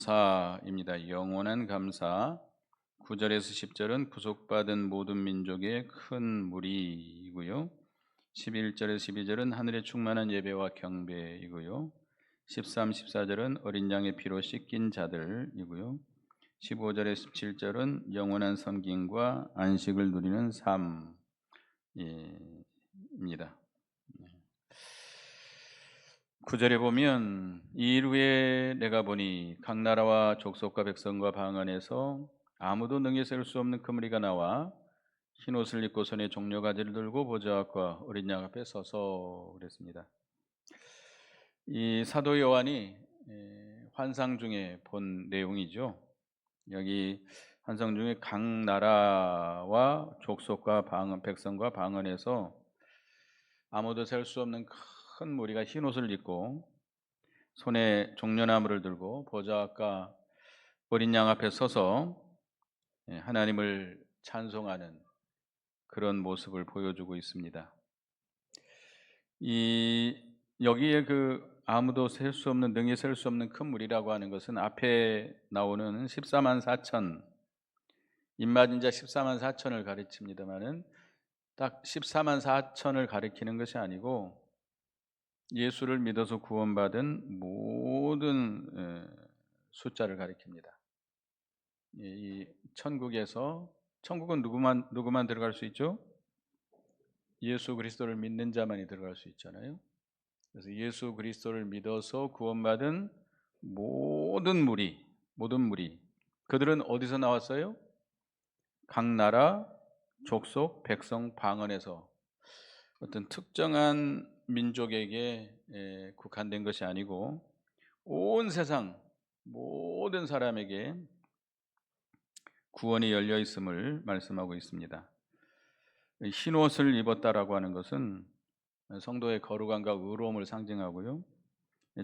감사입니다. 영원한 감사. 9절에서 10절은 구속받은 모든 민족의 큰 무리이고요. 11절에서 12절은 하늘의 충만한 예배와 경배이고요. 13, 14절은 어린 양의 피로 씻긴 자들이고요. 15절에서 17절은 영원한 섬김과 안식을 누리는 삶입니다. 9절에 보면 이일 후에 내가 보니 각 나라와 족속과 백성과 방 안에서 아무도 능히 셀 수 없는 큰 무리가 나와 흰 옷을 입고 손에 종려가지를 들고 보좌 앞과 어린 양 앞에 서서 그랬습니다. 이 사도 요한이 환상 중에 본 내용이죠. 여기 환상 중에 각 나라와 족속과 백성과 방 안에서 아무도 셀 수 없는 큰 무리가 흰 옷을 입고 손에 종려나무를 들고 보좌 앞과 어린 양 앞에 서서 하나님을 찬송하는 그런 모습을 보여주고 있습니다. 이 여기에 그 아무도 셀 수 없는 능히 셀 수 없는 큰 무리라고 하는 것은 앞에 나오는 14만 4천 입맞은 자 14만 4천을 가르칩니다만은 딱 14만 4천을 가리키는 것이 아니고 예수를 믿어서 구원받은 모든 숫자를 가리킵니다. 이 천국에서 천국은 누구만 들어갈 수 있죠? 예수 그리스도를 믿는 자만이 들어갈 수 있잖아요. 그래서 예수 그리스도를 믿어서 구원받은 모든 무리 그들은 어디서 나왔어요? 각 나라, 족속, 백성, 방언에서 어떤 특정한 민족에게 국한된 것이 아니고 온 세상 모든 사람에게 구원이 열려 있음을 말씀하고 있습니다. 흰 옷을 입었다라고 하는 것은 성도의 거룩함과 의로움을 상징하고요.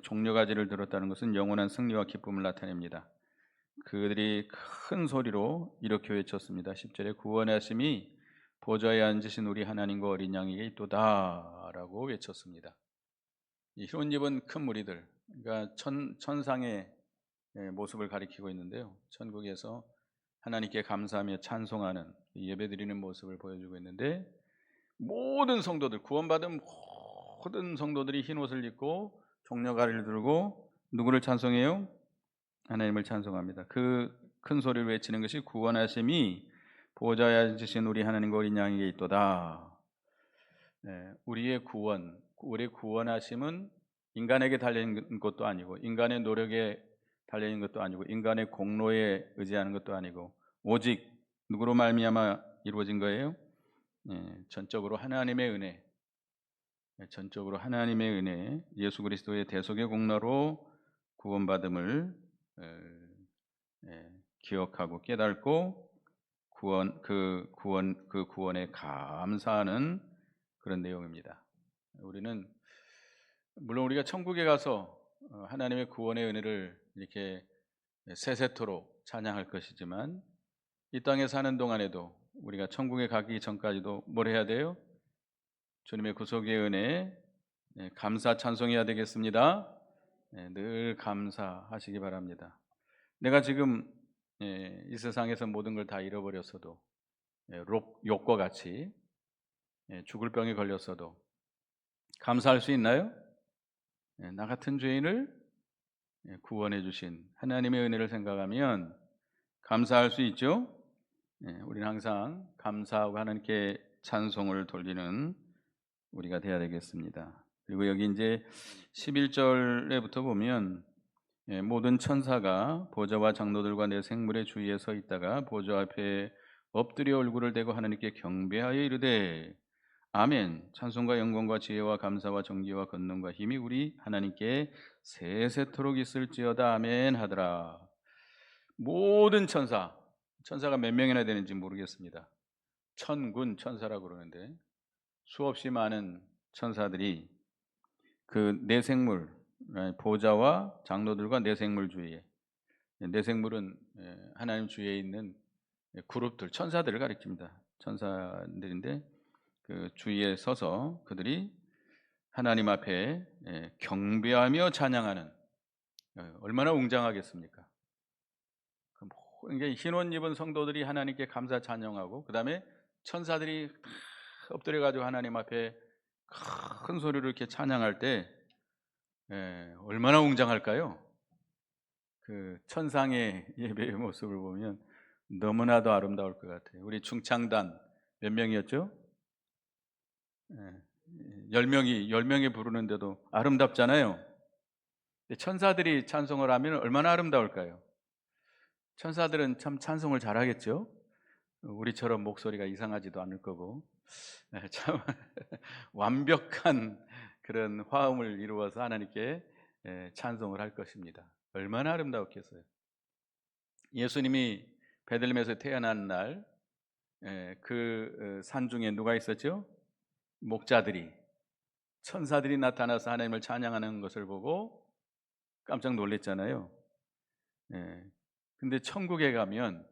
종려가지를 들었다는 것은 영원한 승리와 기쁨을 나타냅니다. 그들이 큰 소리로 이렇게 외쳤습니다. 10절에 구원의 하심이 보좌에 앉으신 우리 하나님과 어린 양에게 있도다라고 외쳤습니다. 이 흰옷 입은 큰 무리들, 그러니까 천상의 모습을 가리키고 있는데요. 천국에서 하나님께 감사하며 찬송하는 예배드리는 모습을 보여주고 있는데 모든 성도들, 구원받은 모든 성도들이 흰 옷을 입고 종려가리를 들고 누구를 찬송해요? 하나님을 찬송합니다. 그 큰 소리를 외치는 것이 구원하심이 보좌에 앉으신 우리 하나님과 어린 양에게 있도다. 우리의 구원하심은 인간에게 달려있는 것도 아니고 인간의 노력에 달려있는 것도 아니고 인간의 공로에 의지하는 것도 아니고 오직 누구로 말미암아 이루어진 거예요? 전적으로 하나님의 은혜, 예수 그리스도의 대속의 공로로 구원받음을 기억하고 깨닫고 그 구원에 감사하는 그런 내용입니다. 물론 우리가 천국에 가서 하나님의 구원의 은혜를 이렇게 세세토록 찬양할 것이지만 이 땅에 사는 동안에도 우리가 천국에 가기 전까지도 뭘 해야 돼요? 주님의 구속의 은혜 감사 찬송해야 되겠습니다. 늘 감사하시기 바랍니다. 내가 지금 이 세상에서 모든 걸 다 잃어버렸어도 욥과 같이 죽을 병에 걸렸어도 감사할 수 있나요? 나 같은 죄인을 구원해 주신 하나님의 은혜를 생각하면 감사할 수 있죠. 우리는 항상 감사하고 하나님께 찬송을 돌리는 우리가 되어야 되겠습니다. 그리고 여기 이제 11절에부터 보면 모든 천사가 보좌와 장로들과 내 생물의 주위에 서 있다가 보좌 앞에 엎드려 얼굴을 대고 하나님께 경배하여 이르되 아멘. 찬송과 영광과 지혜와 감사와 정의와 권능과 힘이 우리 하나님께 세세토록 있을지어다. 아멘 하더라. 모든 천사가 몇 명이나 되는지 모르겠습니다. 천군 천사라고 그러는데 수없이 많은 천사들이 그 내생물 보좌와 장로들과 내생물 주위에, 내생물은 하나님 주위에 있는 그룹들 천사들을 가리킵니다. 천사들인데 그 주위에 서서 그들이 하나님 앞에 경배하며 찬양하는, 얼마나 웅장하겠습니까? 이게 흰옷 입은 성도들이 하나님께 감사 찬양하고, 그 다음에 천사들이 엎드려 가지고 하나님 앞에 큰 소리로 이렇게 찬양할 때 얼마나 웅장할까요? 그 천상의 예배의 모습을 보면 너무나도 아름다울 것 같아요. 우리 중창단 몇 명이었죠? 10명이 부르는데도 아름답잖아요. 천사들이 찬송을 하면 얼마나 아름다울까요? 천사들은 참 찬송을 잘하겠죠? 우리처럼 목소리가 이상하지도 않을 거고, 참 완벽한 그런 화음을 이루어서 하나님께 찬송을 할 것입니다. 얼마나 아름다웠겠어요. 예수님이 베들레헴에서 태어난 날 그 산 중에 누가 있었죠? 목자들이, 천사들이 나타나서 하나님을 찬양하는 것을 보고 깜짝 놀랐잖아요. 근데 천국에 가면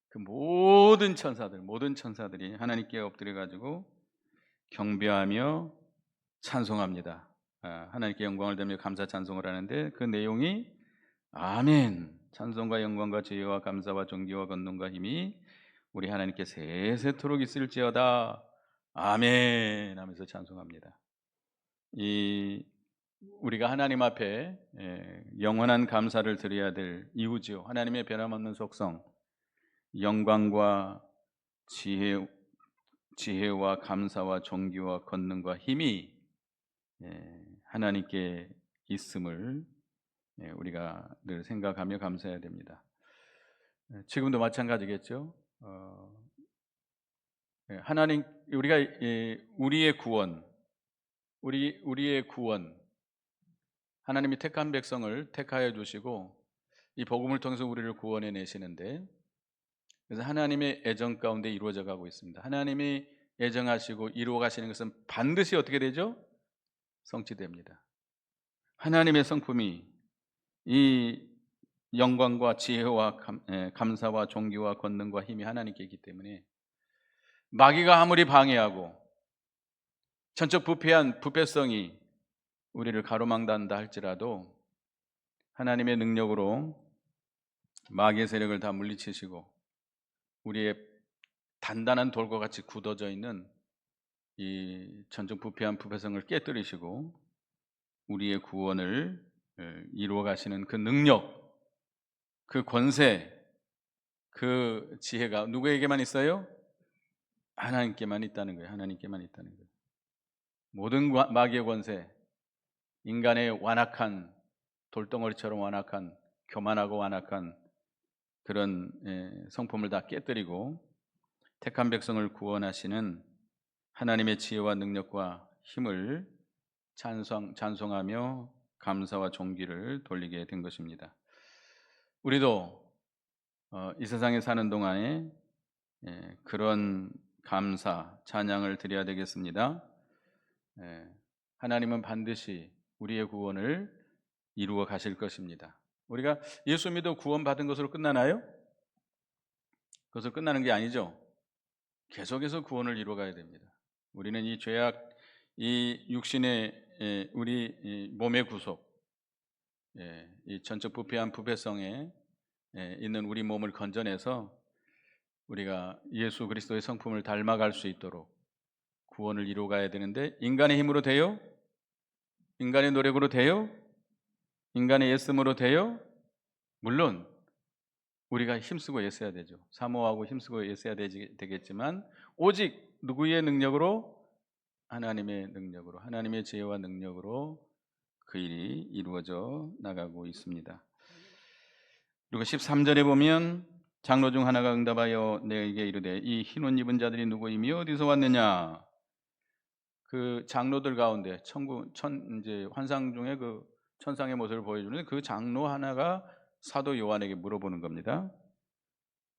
그 모든 천사들이 하나님께 엎드려 가지고 경배하며 찬송합니다. 하나님께 영광을 돌리며 감사 찬송을 하는데, 그 내용이 아멘, 찬송과 영광과 지혜와 감사와 존귀와 권능과 힘이 우리 하나님께 세세토록 있을지어다 아멘 하면서 찬송합니다. 우리가 하나님 앞에 영원한 감사를 드려야 될 이유지요. 하나님의 변함없는 속성, 영광과 지혜와 감사와 존귀와 권능과 힘이 하나님께 있음을 우리가 늘 생각하며 감사해야 됩니다. 지금도 마찬가지겠죠. 하나님, 우리가 우리의 구원, 우리의 구원, 하나님이 택한 백성을 택하여 주시고 이 복음을 통해서 우리를 구원해 내시는데, 그래서 하나님의 애정 가운데 이루어져 가고 있습니다. 하나님이 애정하시고 이루어 가시는 것은 반드시 어떻게 되죠? 성취됩니다. 하나님의 성품이 이 영광과 지혜와 감사와 존귀와 권능과 힘이 하나님께 있기 때문에 마귀가 아무리 방해하고 전적 부패한 부패성이 우리를 가로막는다 할지라도 하나님의 능력으로 마귀의 세력을 다 물리치시고 우리의 단단한 돌과 같이 굳어져 있는 이 전적 부패한 부패성을 깨뜨리시고 우리의 구원을 이루어 가시는 그 능력, 그 권세, 그 지혜가 누구에게만 있어요? 하나님께만 있다는 거예요. 하나님께만 있다는 거예요. 모든 마귀의 권세, 인간의 완악한 돌덩어리처럼 완악한 교만하고 완악한 그런 성품을 다 깨뜨리고 택한 백성을 구원하시는 하나님의 지혜와 능력과 힘을 찬송하며 감사와 존귀를 돌리게 된 것입니다. 우리도 이 세상에 사는 동안에 그런 감사, 찬양을 드려야 되겠습니다. 하나님은 반드시 우리의 구원을 이루어 가실 것입니다. 우리가 예수 믿어 구원받은 것으로 끝나나요? 그것으로 끝나는 게 아니죠. 계속해서 구원을 이루어 가야 됩니다. 우리는 이 죄악, 이 육신의 우리 몸의 구속, 이 전적 부패한 부패성에 있는 우리 몸을 건져내서 우리가 예수 그리스도의 성품을 닮아갈 수 있도록 구원을 이루어 가야 되는데, 인간의 힘으로 돼요? 인간의 노력으로 돼요? 인간의 애씀으로 돼요? 물론 우리가 힘쓰고 애써야 되죠. 사모하고 힘쓰고 애써야 되겠지만 오직 누구의 능력으로? 하나님의 능력으로, 하나님의 지혜와 능력으로 그 일이 이루어져 나가고 있습니다. 그리고 13절에 보면 장로 중 하나가 응답하여 내게 이르되 이 흰옷 입은 자들이 누구이며 어디서 왔느냐? 그 장로들 가운데 이제 환상 중에 그 천상의 모습을 보여주는 그 장로 하나가 사도 요한에게 물어보는 겁니다.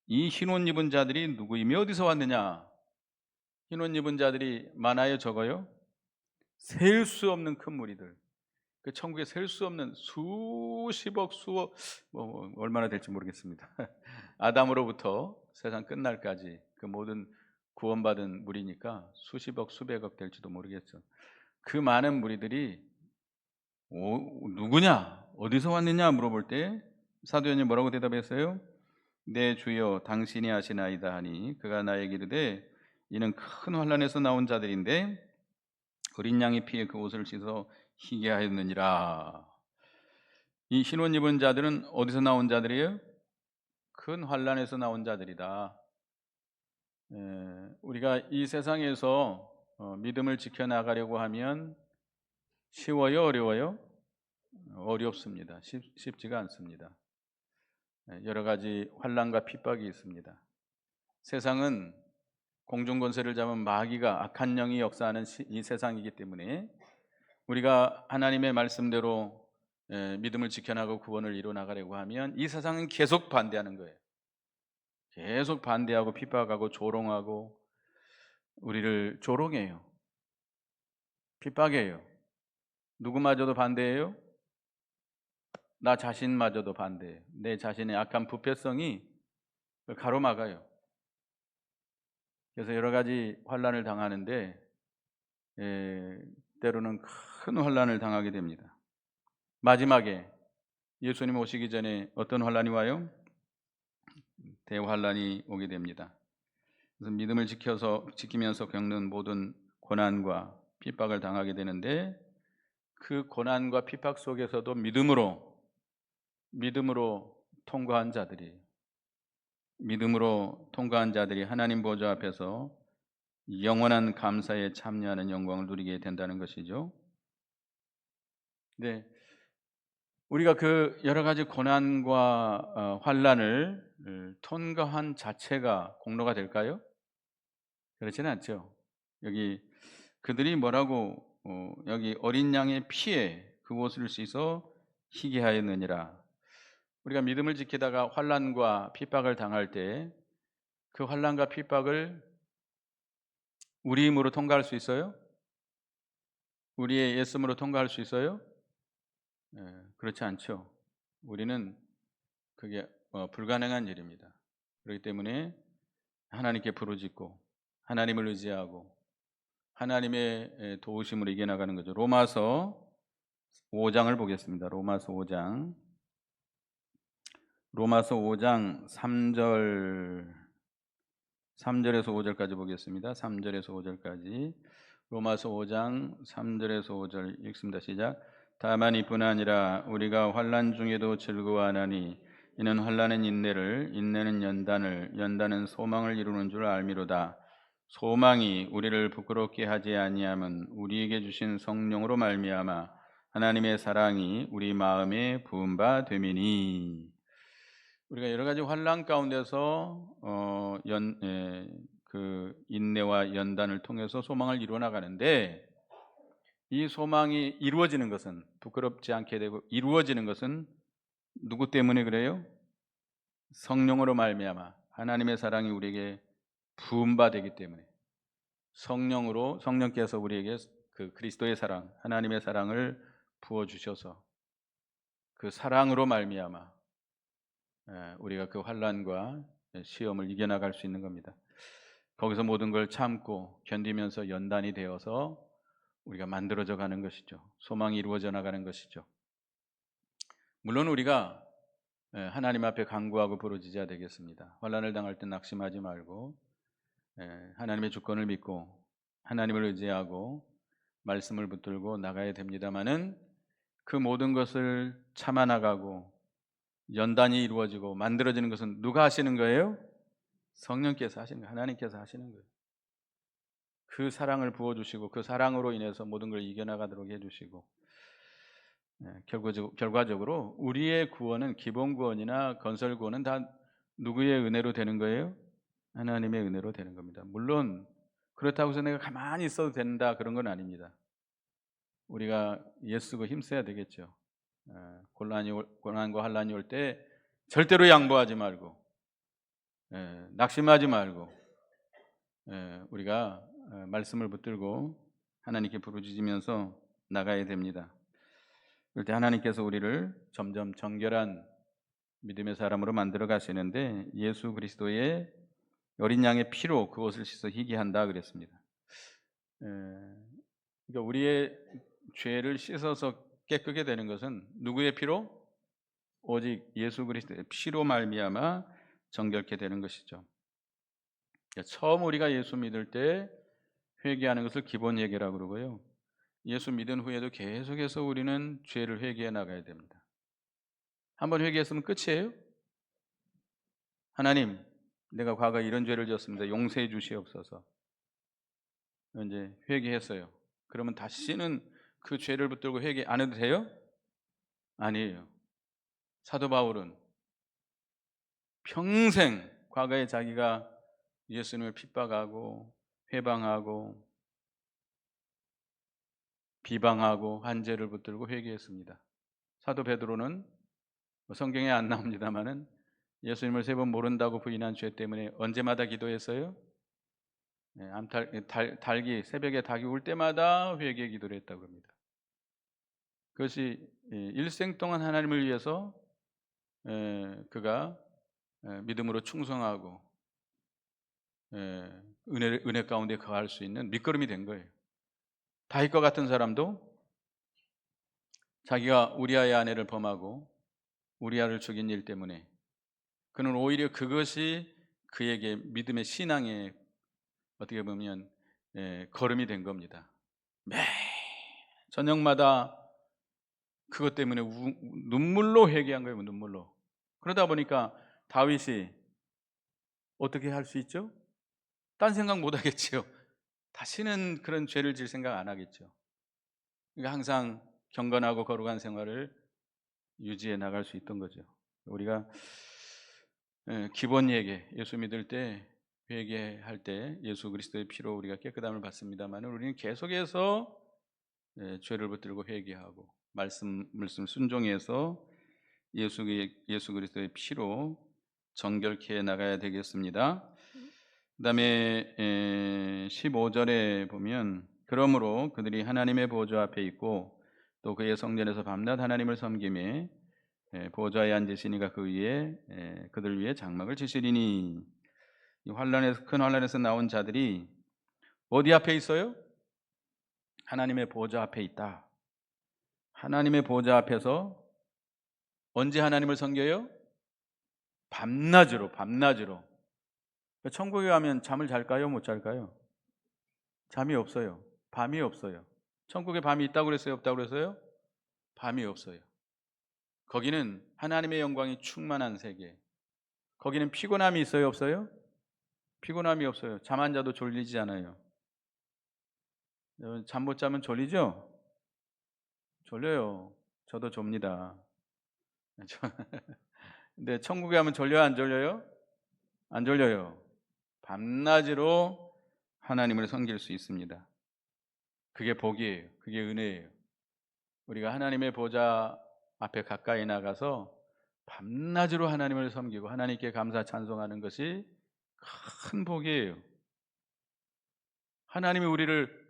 이 흰옷 입은 자들이 누구이며 어디서 왔느냐? 흰옷 입은 자들이 많아요, 적어요? 셀 수 없는 큰 무리들. 그 천국에 셀 수 없는 수십억 수억 얼마나 될지 모르겠습니다. 아담으로부터 세상 끝날까지 그 모든 구원받은 무리니까 수십억 수백억 될지도 모르겠죠. 그 많은 무리들이 누구냐? 어디서 왔느냐 물어볼 때 사도 요한이 뭐라고 대답했어요? 내 주여 당신이 하시나이다 하니 그가 나에게 이르되 이는 큰 환난에서 나온 자들인데 어린 양의 피에 그 옷을 씻어 희게 하였느니라. 이 흰옷 입은 자들은 어디서 나온 자들이에요? 큰 환난에서 나온 자들이다. 우리가 이 세상에서 믿음을 지켜나가려고 하면 쉬워요, 어려워요? 어렵습니다. 쉽지가 않습니다. 여러 가지 환난과 핍박이 있습니다. 세상은 공중권세를 잡은 마귀가 악한 영이 역사하는 이 세상이기 때문에 우리가 하나님의 말씀대로 믿음을 지켜나가고 구원을 이루어나가려고 하면 이 세상은 계속 반대하는 거예요. 계속 반대하고 핍박하고 조롱하고 우리를 조롱해요. 핍박해요. 누구마저도 반대해요? 나 자신마저도 반대해요. 내 자신의 악한 부패성이 그걸 가로막아요. 그래서 여러 가지 환난을 당하는데 때로는 큰 환난을 당하게 됩니다. 마지막에 예수님 오시기 전에 어떤 환난이 와요? 대환난이 오게 됩니다. 그래서 믿음을 지키면서 겪는 모든 고난과 핍박을 당하게 되는데 그 고난과 핍박 속에서도 믿음으로 통과한 자들이 하나님 보좌 앞에서 영원한 감사에 참여하는 영광을 누리게 된다는 것이죠. 네, 우리가 그 여러 가지 고난과 환난을 통과한 자체가 공로가 될까요? 그렇지는 않죠. 여기 그들이 뭐라고 여기 어린 양의 피에 그 옷을 씻어 희게 하였느니라. 우리가 믿음을 지키다가 환난과 핍박을 당할 때 그 환난과 핍박을 우리 힘으로 통과할 수 있어요? 우리의 예씀으로 통과할 수 있어요? 그렇지 않죠. 우리는 그게 불가능한 일입니다. 그렇기 때문에 하나님께 부르짖고 하나님을 의지하고 하나님의 도우심으로 이겨나가는 거죠. 로마서 5장을 보겠습니다. 로마서 5장 3절에서 5절까지 보겠습니다. 3절에서 5절까지 로마서 5장 3절에서 5절 읽습니다. 시작. 다만 이뿐 아니라 우리가 환난 중에도 즐거워하나니 이는 환난은 인내를, 인내는 연단을, 연단은 소망을 이루는 줄 알미로다. 소망이 우리를 부끄럽게 하지 아니함은 우리에게 주신 성령으로 말미암아 하나님의 사랑이 우리 마음에 부은 바 됨이니. 우리가 여러 가지 환난 가운데서 그 인내와 연단을 통해서 소망을 이루어 나가는데 이 소망이 이루어지는 것은 부끄럽지 않게 되고 이루어지는 것은 누구 때문에 그래요? 성령으로 말미암아 하나님의 사랑이 우리에게 부은 바 되기 때문에 성령께서 우리에게 그 그리스도의 사랑, 하나님의 사랑을 부어 주셔서 그 사랑으로 말미암아 우리가 그 환난과 시험을 이겨나갈 수 있는 겁니다. 거기서 모든 걸 참고 견디면서 연단이 되어서 우리가 만들어져 가는 것이죠. 소망이 이루어져 나가는 것이죠. 물론 우리가 하나님 앞에 간구하고 부르짖어야 되겠습니다. 환난을 당할 때 낙심하지 말고 하나님의 주권을 믿고 하나님을 의지하고 말씀을 붙들고 나가야 됩니다마는 그 모든 것을 참아 나가고 연단이 이루어지고 만들어지는 것은 누가 하시는 거예요? 성령께서 하시는 거예요. 하나님께서 하시는 거예요. 그 사랑을 부어주시고 그 사랑으로 인해서 모든 걸 이겨나가도록 해주시고 결과적으로 우리의 구원은 기본 구원이나 건설 구원은 다 누구의 은혜로 되는 거예요? 하나님의 은혜로 되는 겁니다. 물론 그렇다고 해서 내가 가만히 있어도 된다 그런 건 아닙니다. 우리가 애쓰고 힘써야 되겠죠. 고난과 환난이 올 때 절대로 양보하지 말고 낙심하지 말고 우리가 말씀을 붙들고 하나님께 부르짖으면서 나가야 됩니다. 그럴 때 하나님께서 우리를 점점 정결한 믿음의 사람으로 만들어 가시는데 예수 그리스도의 어린 양의 피로 그것을 씻어 희귀한다 그랬습니다. 그러니까 우리의 죄를 씻어서 깨끗게 되는 것은 누구의 피로? 오직 예수 그리스도의 피로 말미암아 정결케 되는 것이죠. 처음 우리가 예수 믿을 때 회개하는 것을 기본 예개라고 그러고요. 예수 믿은 후에도 계속해서 우리는 죄를 회개해 나가야 됩니다. 한번 회개했으면 끝이에요? 하나님, 내가 과거에 이런 죄를 지었습니다. 용서해 주시옵소서. 이제 회개했어요. 그러면 다시는 그 죄를 붙들고 회개 안 해도 돼요? 아니에요. 사도 바울은 평생 과거에 자기가 예수님을 핍박하고 회방하고 비방하고 한 죄를 붙들고 회개했습니다. 사도 베드로는 성경에 안 나옵니다마는 예수님을 3번 모른다고 부인한 죄 때문에 언제마다 기도했어요? 닭이 새벽에 닭이 울 때마다 회개 기도를 했다고 합니다. 그것이 일생 동안 하나님을 위해서 그가 믿음으로 충성하고 은혜 가운데 거할 수 있는 밑거름이 된 거예요. 다윗과 같은 사람도 자기가 우리아의 아내를 범하고 우리아를 죽인 일 때문에 그는 오히려 그것이 그에게 믿음의 신앙의 어떻게 보면 걸음이 된 겁니다. 매 저녁마다 그것 때문에 눈물로 회개한 거예요. 눈물로. 그러다 보니까 다윗이 어떻게 할 수 있죠? 딴 생각 못 하겠지요. 다시는 그런 죄를 질 생각 안 하겠죠. 그러니까 항상 경건하고 거룩한 생활을 유지해 나갈 수 있던 거죠. 우리가 기본 예계, 예수 믿을 때 회개할 때 예수 그리스도의 피로 우리가 깨끗함을 받습니다만 우리는 계속해서 죄를 붙들고 회개하고 말씀을 순종해서 예수 그리스도의 피로 정결케 해 나가야 되겠습니다. 그다음에 15절에 보면 그러므로 그들이 하나님의 보좌 앞에 있고 또 그의 성전에서 밤낮 하나님을 섬기매 보좌에 앉으시니가 그 위에 그들 위에 장막을 치시리니 이 큰 환란에서 나온 자들이 어디 앞에 있어요? 하나님의 보좌 앞에 있다. 하나님의 보좌 앞에서 언제 하나님을 섬겨요? 밤낮으로. 천국에 가면 잠을 잘까요? 못 잘까요? 잠이 없어요. 밤이 없어요. 천국에 밤이 있다고 그랬어요? 없다고 그랬어요? 밤이 없어요. 거기는 하나님의 영광이 충만한 세계. 거기는 피곤함이 있어요? 없어요? 피곤함이 없어요. 잠 안 자도 졸리지 않아요. 잠 못 자면 졸리죠? 졸려요. 저도 좁니다. 근데 천국에 가면 졸려요? 안 졸려요? 안 졸려요. 밤낮으로 하나님을 섬길 수 있습니다. 그게 복이에요. 그게 은혜예요. 우리가 하나님의 보좌 앞에 가까이 나가서 밤낮으로 하나님을 섬기고 하나님께 감사 찬송하는 것이 큰 복이에요. 하나님이 우리를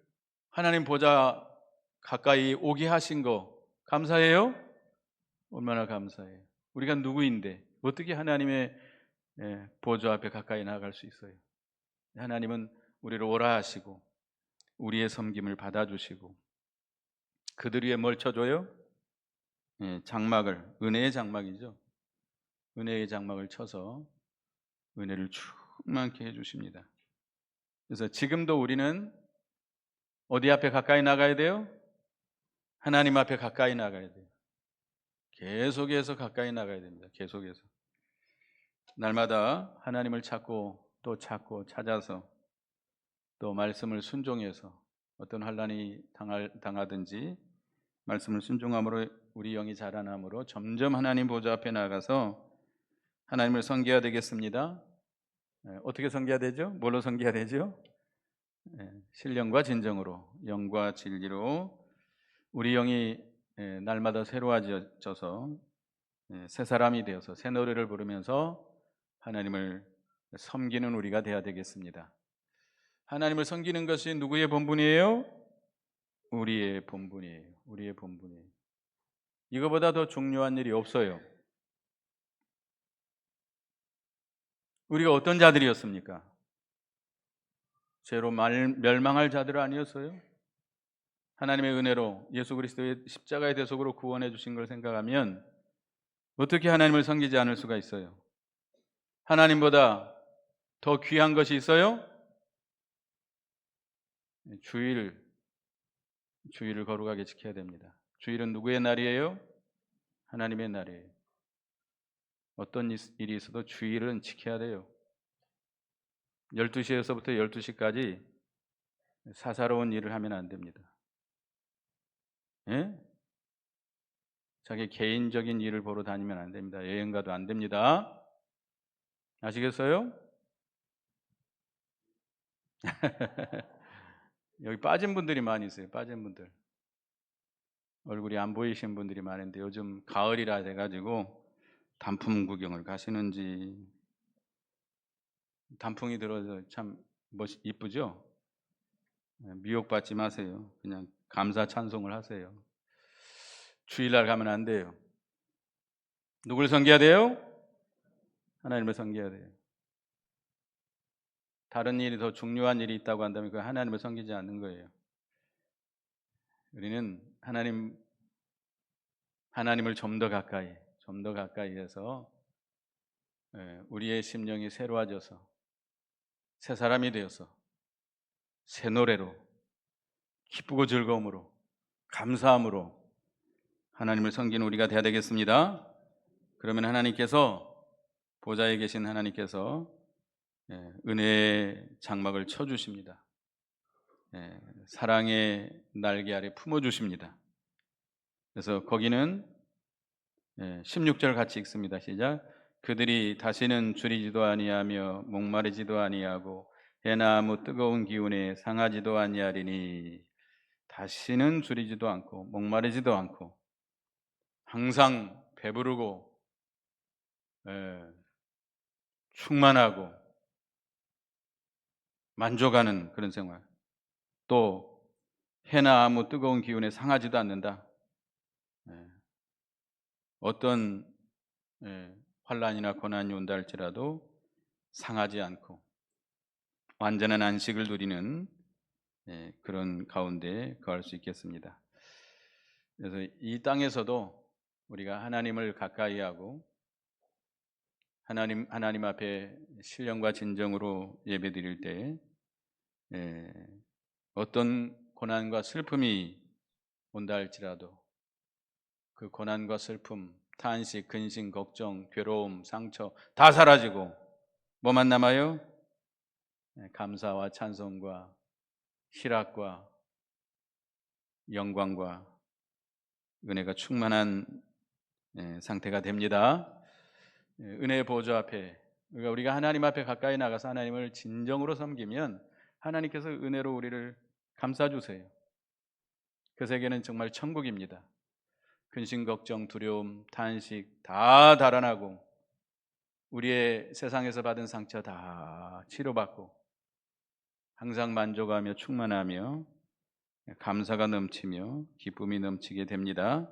하나님 보좌 가까이 오게 하신 거 감사해요? 얼마나 감사해요. 우리가 누구인데 어떻게 하나님의 보좌 앞에 가까이 나갈 수 있어요? 하나님은 우리를 오라 하시고 우리의 섬김을 받아주시고 그들 위에 뭘 쳐줘요? 장막을, 은혜의 장막이죠. 은혜의 장막을 쳐서 은혜를 충만케 해주십니다. 그래서 지금도 우리는 어디 앞에 가까이 나가야 돼요? 하나님 앞에 가까이 나가야 돼요. 계속해서 가까이 나가야 됩니다. 계속해서 날마다 하나님을 찾고 또 찾고 찾아서 또 말씀을 순종해서 어떤 환난이 당하든지 말씀을 순종함으로 우리 영이 자라남으로 점점 하나님 보좌 앞에 나가서 하나님을 섬겨야 되겠습니다. 어떻게 섬겨야 되죠? 뭘로 섬겨야 되죠? 신령과 진정으로, 영과 진리로 우리 영이 날마다 새로워져서 새 사람이 되어서 새 노래를 부르면서 하나님을 섬기는 우리가 되어야 되겠습니다. 하나님을 섬기는 것이 누구의 본분이에요? 우리의 본분이에요. 우리의 본분이에요. 이거보다 더 중요한 일이 없어요. 우리가 어떤 자들이었습니까? 죄로 멸망할 자들 아니었어요? 하나님의 은혜로 예수 그리스도의 십자가의 대속으로 구원해 주신 걸 생각하면 어떻게 하나님을 섬기지 않을 수가 있어요? 하나님보다 더 귀한 것이 있어요? 주일을 거룩하게 지켜야 됩니다. 주일은 누구의 날이에요? 하나님의 날이에요. 어떤 일이 있어도 주일은 지켜야 돼요. 12시에서부터 12시까지 사사로운 일을 하면 안 됩니다. 예? 자기 개인적인 일을 보러 다니면 안 됩니다. 여행 가도 안 됩니다. 아시겠어요? 여기 빠진 분들이 많이 있어요. 빠진 분들. 얼굴이 안 보이신 분들이 많은데 요즘 가을이라 돼가지고 단풍 구경을 가시는지. 단풍이 들어서 참 이쁘죠? 미혹받지 마세요. 그냥 감사 찬송을 하세요. 주일날 가면 안 돼요. 누굴 섬겨야 돼요? 하나님을 섬겨야 돼요. 다른 일이 더 중요한 일이 있다고 한다면 그 하나님을 섬기지 않는 거예요. 우리는 하나님을 좀 더 가까이 해서 우리의 심령이 새로워져서 새 사람이 되어서 새 노래로 기쁘고 즐거움으로 감사함으로 하나님을 섬기는 우리가 되어야 되겠습니다. 그러면 보좌에 계신 하나님께서 은혜의 장막을 쳐주십니다. 사랑의 날개 아래 품어주십니다. 그래서 거기는 16절 같이 읽습니다. 시작. 그들이 다시는 줄이지도 아니하며 목마르지도 아니하고 해나 아무 뜨거운 기운에 상하지도 아니하리니. 다시는 줄이지도 않고 목마르지도 않고 항상 배부르고 충만하고 만족하는 그런 생활. 또 해나 아무 뜨거운 기운에 상하지도 않는다. 어떤 환난이나 고난이 온다 할지라도 상하지 않고 완전한 안식을 누리는 그런 가운데 거할 수 있겠습니다. 그래서 이 땅에서도 우리가 하나님을 가까이 하고 하나님 앞에 신령과 진정으로 예배드릴 때 어떤 고난과 슬픔이 온다 할지라도 그 고난과 슬픔, 탄식, 근심, 걱정, 괴로움, 상처 다 사라지고 뭐만 남아요? 감사와 찬송과 희락과 영광과 은혜가 충만한 상태가 됩니다. 은혜의 보좌 앞에 우리가 하나님 앞에 가까이 나가서 하나님을 진정으로 섬기면 하나님께서 은혜로 우리를 감싸주세요. 그 세계는 정말 천국입니다. 근심, 걱정, 두려움, 탄식 다 달아나고 우리의 세상에서 받은 상처 다 치료받고 항상 만족하며 충만하며 감사가 넘치며 기쁨이 넘치게 됩니다.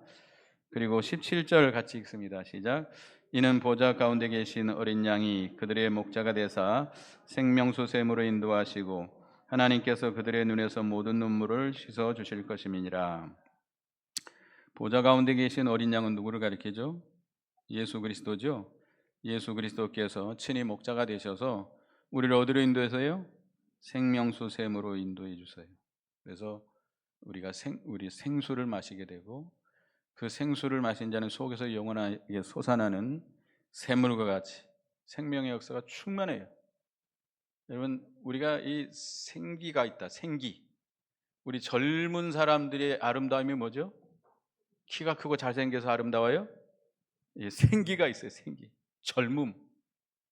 그리고 17절 같이 읽습니다. 시작. 이는 보좌 가운데 계신 어린 양이 그들의 목자가 되사 생명수 샘으로 인도하시고 하나님께서 그들의 눈에서 모든 눈물을 씻어 주실 것임이니라. 보좌 가운데 계신 어린 양은 누구를 가리키죠? 예수 그리스도죠. 예수 그리스도께서 친히 목자가 되셔서 우리를 어디로 인도해서요? 생명수 샘으로 인도해 주세요. 그래서 우리 생수를 마시게 되고 그 생수를 마신 자는 속에서 영원하게 솟아나는 샘물과 같이 생명의 역사가 충만해요. 여러분, 우리가 이 생기가 있다. 생기. 우리 젊은 사람들의 아름다움이 뭐죠? 키가 크고 잘생겨서 아름다워요? 예, 생기가 있어요. 생기. 젊음.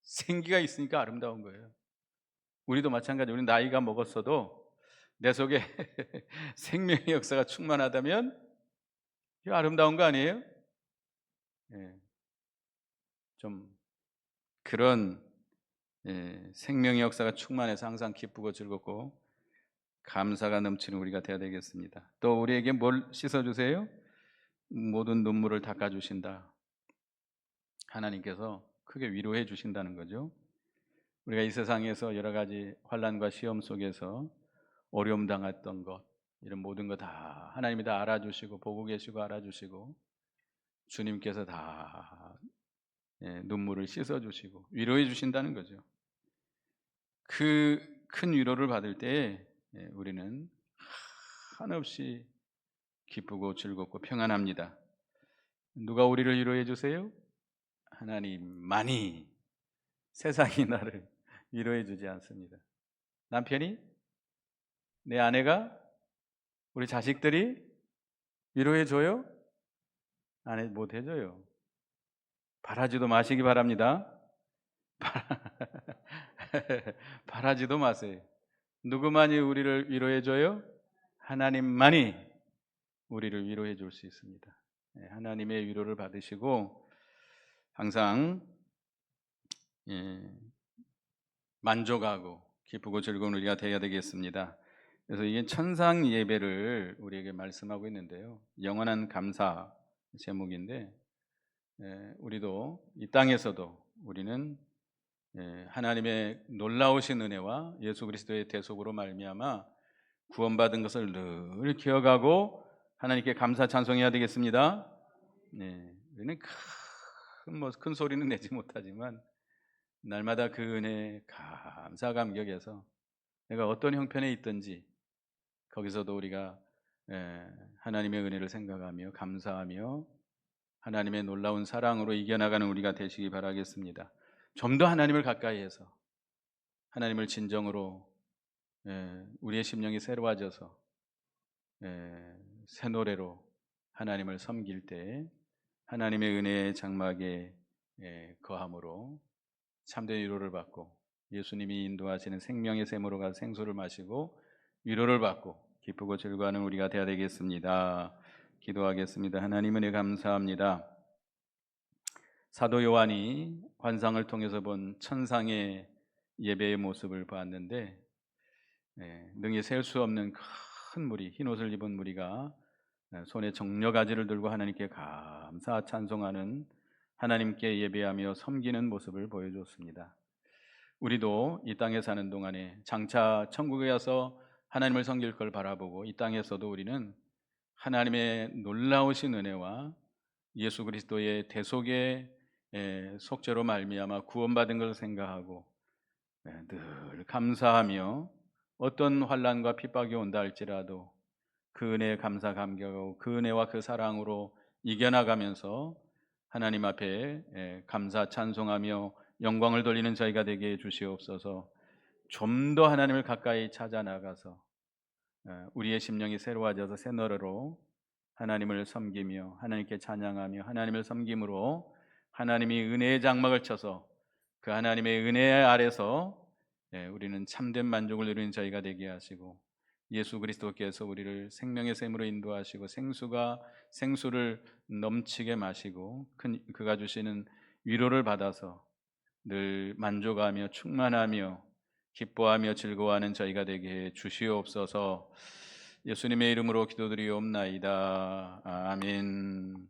생기가 있으니까 아름다운 거예요. 우리도 마찬가지. 우리 나이가 먹었어도 내 속에 생명의 역사가 충만하다면 이거 아름다운 거 아니에요? 예, 좀 그런 생명의 역사가 충만해서 항상 기쁘고 즐겁고 감사가 넘치는 우리가 되어야 되겠습니다. 또 우리에게 뭘 씻어주세요? 모든 눈물을 닦아주신다. 하나님께서 크게 위로해 주신다는 거죠. 우리가 이 세상에서 여러 가지 환난과 시험 속에서 어려움 당했던 것, 이런 모든 거 다 하나님이 다 알아주시고 보고 계시고 알아주시고 주님께서 다 눈물을 씻어 주시고 위로해 주신다는 거죠. 그 큰 위로를 받을 때에 우리는 한없이 기쁘고 즐겁고 평안합니다. 누가 우리를 위로해 주세요? 하나님만이. 세상이 나를 위로해 주지 않습니다. 남편이, 내 아내가, 우리 자식들이 위로해 줘요? 못 해줘요. 바라지도 마시기 바랍니다. 바라지도 마세요. 누구만이 우리를 위로해 줘요? 하나님만이 우리를 위로해 줄 수 있습니다. 하나님의 위로를 받으시고 항상 만족하고 기쁘고 즐거운 우리가 되어야 되겠습니다. 그래서 이게 천상 예배를 우리에게 말씀하고 있는데요. 영원한 감사 제목인데 우리도 이 땅에서도 우리는 하나님의 놀라우신 은혜와 예수 그리스도의 대속으로 말미암아 구원받은 것을 늘 기억하고 하나님께 감사 찬송해야 되겠습니다. 우리는 큰 소리는 내지 못하지만 날마다 그 은혜에 감사 감격해서 내가 어떤 형편에 있든지 거기서도 우리가 하나님의 은혜를 생각하며 감사하며 하나님의 놀라운 사랑으로 이겨나가는 우리가 되시기 바라겠습니다. 좀 더 하나님을 가까이 해서 하나님을 진정으로 우리의 심령이 새로워져서 새 노래로 하나님을 섬길 때 하나님의 은혜의 장막에 거함으로 참된 위로를 받고 예수님이 인도하시는 생명의 샘으로 가서 생수를 마시고 위로를 받고 기쁘고 즐거워하는 우리가 되어야 되겠습니다. 기도하겠습니다. 하나님 은혜 감사합니다. 사도 요한이 환상을 통해서 본 천상의 예배의 모습을 봤는데 능히 셀 수 없는 큰 무리, 흰옷을 입은 무리가 손에 정려가지를 들고 하나님께 감사 찬송하는 하나님께 예배하며 섬기는 모습을 보여줬습니다. 우리도 이 땅에 사는 동안에 장차 천국에 가서 하나님을 섬길 걸 바라보고 이 땅에서도 우리는 하나님의 놀라우신 은혜와 예수 그리스도의 대속의 속죄로 말미암아 구원받은 것을 생각하고 늘 감사하며 어떤 환난과 핍박이 온다 할지라도 그 은혜에 감사 감격하고 그 은혜와 그 사랑으로 이겨나가면서 하나님 앞에 감사 찬송하며 영광을 돌리는 저희가 되게 해 주시옵소서. 좀 더 하나님을 가까이 찾아 나가서 우리의 심령이 새로워져서 새 노래로 하나님을 섬기며 하나님께 찬양하며 하나님을 섬김으로 하나님이 은혜의 장막을 쳐서 그 하나님의 은혜 아래서 우리는 참된 만족을 누리는 저희가 되게 하시고 예수 그리스도께서 우리를 생명의 샘으로 인도하시고 생수를 넘치게 마시고 그가 주시는 위로를 받아서 늘 만족하며 충만하며 기뻐하며 즐거워하는 저희가 되게 해 주시옵소서. 예수님의 이름으로 기도드리옵나이다. 아멘.